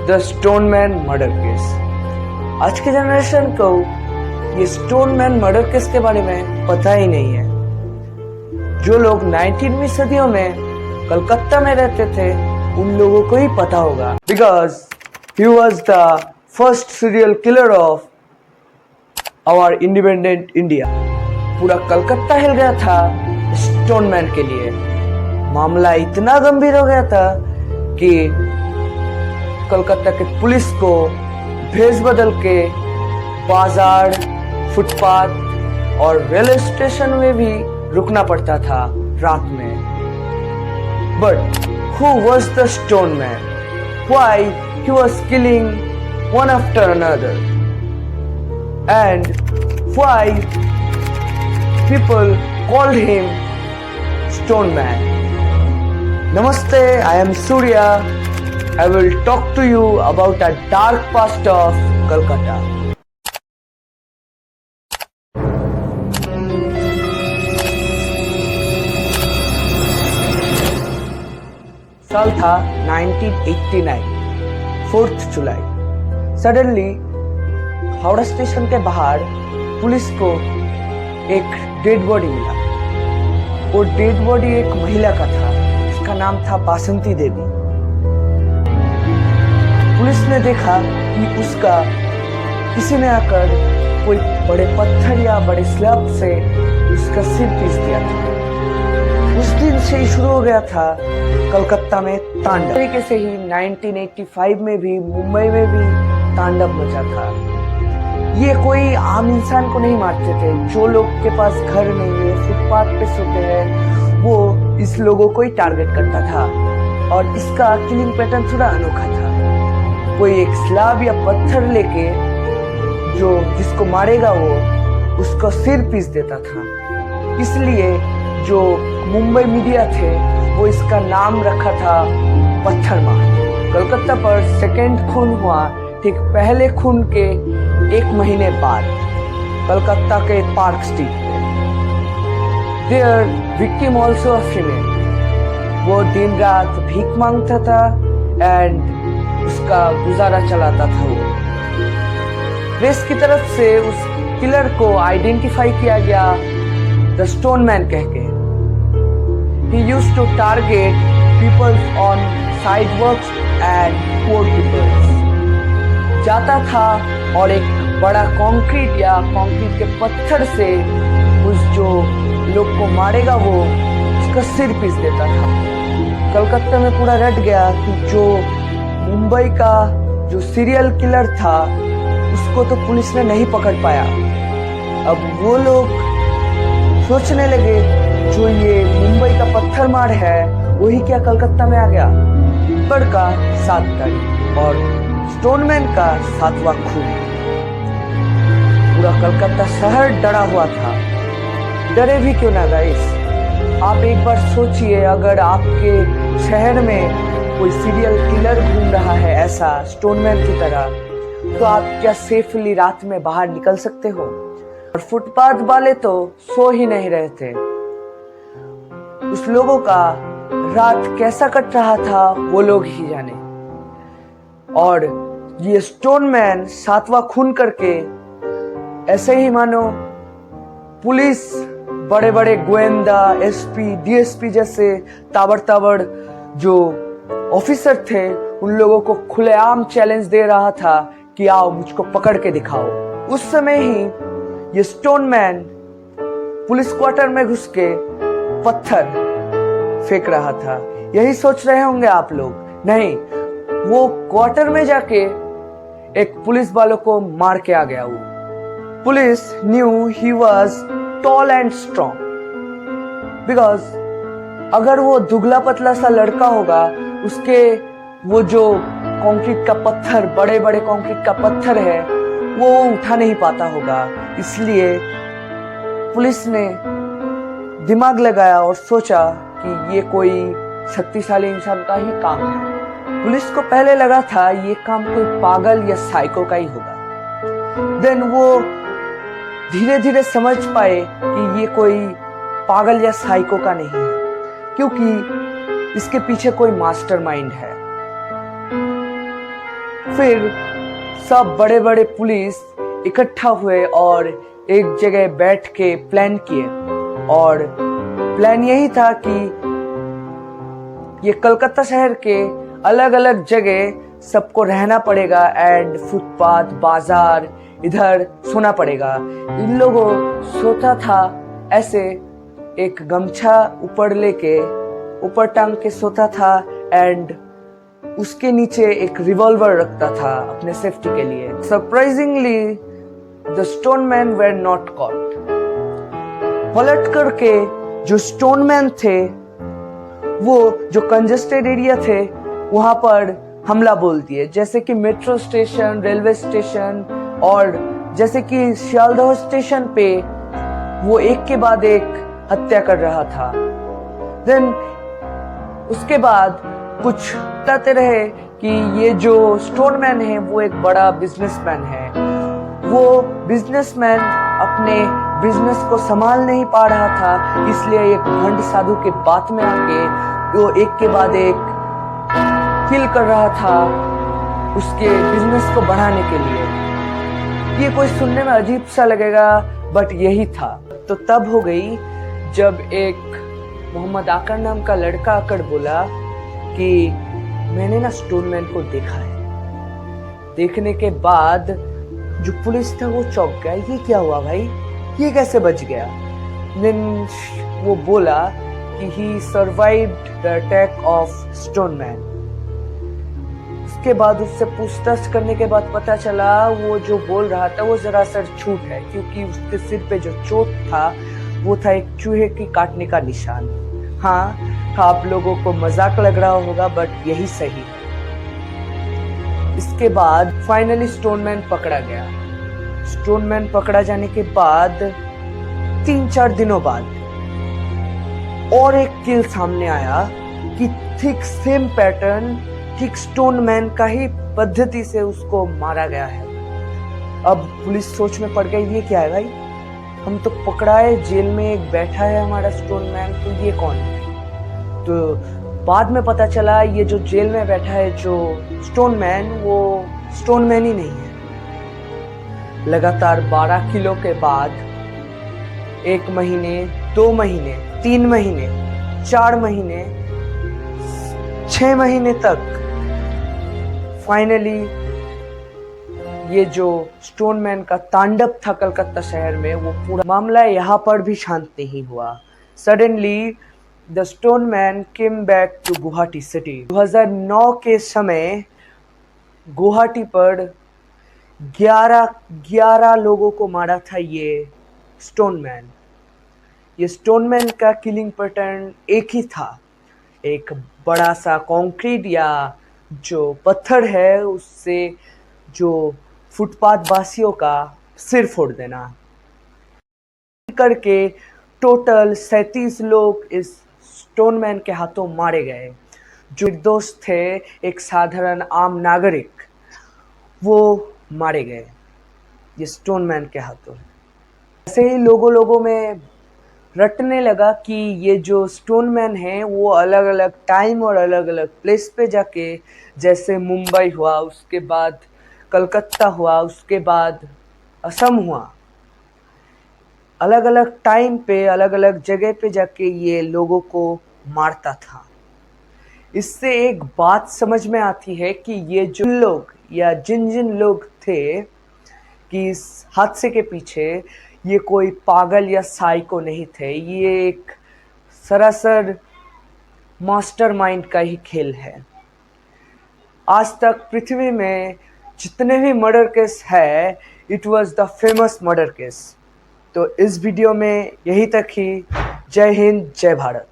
The Stoneman murder case. आज के generation को ये स्टोनमैन मर्डर केस के बारे में पता ही नहीं है। जो लोग 19वीं सदियों में कलकत्ता में रहते थे उन लोगों को ही पता होगा, because he was the first serial killer of our independent India. पूरा कलकत्ता हिल गया था स्टोनमैन के लिए। मामला इतना गंभीर हो गया था कि कलकत्ता के पुलिस को भेष बदल के बाजार, फुटपाथ और रेलवे स्टेशन में भी रुकना पड़ता था रात में। But who was the stone man? Why he was killing one after another? And why people called him Stone Man? Namaste, I am Surya. I will talk to you about a dark past of Kolkata. साल था 1989, 4th जुलाई। Suddenly Howrah station के बाहर police को एक dead body मिला। वो dead body एक महिला का था, जिसका नाम था बासंती देवी। पुलिस ने देखा कि उसका किसी ने आकर कोई बड़े पत्थर या बड़े स्लैब से उसका सिर पीस दिया था। उस दिन से ही शुरू हो गया था कलकत्ता में तांडव। तरीके से ही 1985 में भी मुंबई में भी तांडव मचा था। ये कोई आम इंसान को नहीं मारते थे। जो लोग के पास घर नहीं है, फुटपाथ पे सोते हैं, वो इस लोगों को ही टारगेट करता था। और इसका किलिंग पैटर्न थोड़ा अनोखा था। कोई एक स्लैब या पत्थर लेके जो जिसको मारेगा वो उसका सिर पीस देता था। इसलिए जो मुंबई मीडिया थे वो इसका नाम रखा था पत्थर मार। कलकत्ता पर सेकेंड खून हुआ ठीक पहले खून के 1 महीने बाद कलकत्ता के पार्क स्ट्रीट पे। Their victim also a female. वो दिन रात भीख मांगता था एंड उसका गुजारा चलाता था। वो प्रेस की तरफ से उस किलर को आइडेंटिफाई किया गया द स्टोन मैन कह के। He used to target people on sidewalks and poor people. जाता था और एक बड़ा कंक्रीट या कंक्रीट के पत्थर से उस जो लोग को मारेगा वो उसका सिर पीस देता था। कलकत्ता में पूरा रट गया कि जो मुंबई का जो सीरियल किलर था उसको तो पुलिस ने नहीं पकड़ पाया। अब वो लोग सोचने लगे जो ये मुंबई का पत्थर मार है वही क्या कलकत्ता में आ गया। पर का 7 तारीख और स्टोनमैन का 7वां खून। पूरा कलकत्ता शहर डरा हुआ था। डरे भी क्यों ना गाइस। आप एक बार सोचिए, अगर आपके शहर में कोई सीरियल किलर घूम रहा है ऐसा स्टोनमैन की तरह, तो आप क्या सेफली रात में बाहर निकल सकते हो? और फुटपाथ वाले तो सो ही नहीं रहे थे। उस लोगों का रात कैसा कट रहा था वो लोग ही जाने। और ये स्टोनमैन 7वां खून करके ऐसे ही मानो पुलिस, बड़े बड़े गोयंदा, एसपी, डीएसपी जैसे ताबड़ जो ऑफिसर थे उन लोगों को खुलेआम चैलेंज दे रहा था कि आओ मुझको पकड़ के दिखाओ। उस समय ही ये स्टोनमैन पुलिस क्वार्टर में घुस के पत्थर फेंक रहा था। यही सोच रहे होंगे आप लोग। नहीं, वो क्वार्टर में जाके एक पुलिस वालों को मार के आ गया। वो police new he was tall and strong, because अगर वो दुबला पतला सा लड़का होगा, उसके वो जो कंक्रीट का पत्थर, बड़े बड़े कंक्रीट का पत्थर है, वो उठा नहीं पाता होगा। इसलिए पुलिस ने दिमाग लगाया और सोचा कि ये कोई शक्तिशाली इंसान का ही काम है। पुलिस को पहले लगा था ये काम कोई पागल या साइको का ही होगा। देन वो धीरे धीरे समझ पाए कि ये कोई पागल या साइको का नहीं है, क्योंकि इसके पीछे कोई मास्टरमाइंड है। फिर सब बड़े बड़े पुलिस इकट्ठा हुए और एक जगह बैठ के प्लान किए, और प्लान यही था कि ये कलकत्ता शहर के अलग अलग जगह सबको रहना पड़ेगा एंड फुटपाथ बाजार इधर सोना पड़ेगा। इन लोगों सोता था ऐसे, एक गमछा ऊपर लेके ऊपर टांग के सोता था एंड उसके नीचे एक रिवॉल्वर रखता था अपने सेफ्टी के लिए। Surprisingly the Stoneman were not caught. पलट करके जो स्टोनमैन थे वो जो कंजेस्टेड एरिया थे वहां पर हमला बोल दिए, जैसे कि मेट्रो स्टेशन, रेलवे स्टेशन और जैसे कि शियालदह स्टेशन पे वो एक के बाद एक हत्या कर रहा था। देन उसके बाद कुछ बताते रहे कि ये जो स्टोनमैन है वो एक बड़ा बिजनेसमैन है। वो बिजनेसमैन अपने बिजनेस को संभाल नहीं पा रहा था, इसलिए एक भंड साधु के बात में आके वो एक के बाद एक किल कर रहा था उसके बिजनेस को बढ़ाने के लिए। ये कोई सुनने में अजीब सा लगेगा बट यही था। तो तब हो गई जब एक मोहम्मद आकर नाम का लड़का आकर बोला कि मैंने ना स्टोनमैन को देखा है। देखने के बाद जो पुलिस था वो चौंक गया, ये क्या हुआ भाई, ये कैसे बच गया। देन वो बोला कि ही survived the attack of Stoneman. उसके बाद उससे पूछताछ करने के बाद पता चला वो जो बोल रहा था वो जरा सर झूठ है, क्योंकि उसके सिर पे जो चोट था वो था एक चूहे की काटने का निशान। हाँ, आप लोगों को मजाक लग रहा होगा बट यही सही है। इसके बाद फाइनली स्टोनमैन पकड़ा गया। स्टोनमैन पकड़ा जाने के बाद 3-4 दिनों बाद और एक किल सामने आया कि ठीक सेम पैटर्न, ठीक स्टोनमैन का ही पद्धति से उसको मारा गया है। अब पुलिस सोच में पड़ गई, ये क्या है भाई, हम तो पकड़ाए, जेल में एक बैठा है हमारा स्टोनमैन, तो ये कौन है। तो बाद में पता चला ये जो जेल में बैठा है जो स्टोनमैन, वो स्टोनमैन ही नहीं है। लगातार 12 किलो के बाद 1 महीने, 2 महीने, 3 महीने, 4 महीने, 6 महीने तक फाइनली ये जो स्टोनमैन का तांडव था कलकत्ता शहर में, वो पूरा मामला यहाँ पर भी शांत नहीं हुआ। Suddenly the Stoneman came back to Guwahati city. 2009 के समय गुवाहाटी पर 11 लोगों को मारा था ये स्टोनमैन। ये स्टोनमैन का किलिंग पैटर्न एक ही था, एक बड़ा सा कंक्रीट या जो पत्थर है उससे जो फुटपाथ वासियों का सिर फोड़ देना। करके टोटल 37 लोग इस स्टोनमैन के हाथों मारे गए। जो निर्दोष थे, एक साधारण आम नागरिक, वो मारे गए ये स्टोनमैन के हाथों। ऐसे ही लोगों में रटने लगा कि ये जो स्टोनमैन है वो अलग अलग टाइम और अलग अलग प्लेस पे जाके, जैसे मुंबई हुआ, उसके बाद कलकत्ता हुआ, उसके बाद असम हुआ, अलग अलग टाइम पे अलग अलग जगह पे जाके ये लोगों को मारता था। इससे एक बात समझ में आती है कि ये जो लोग या जिन लोग थे कि इस हादसे के पीछे, ये कोई पागल या साइको नहीं थे, ये एक सरासर मास्टरमाइंड का ही खेल है। आज तक पृथ्वी में जितने भी मर्डर केस है, it was the famous murder case. तो इस वीडियो में यही तक ही। जय हिंद, जय भारत।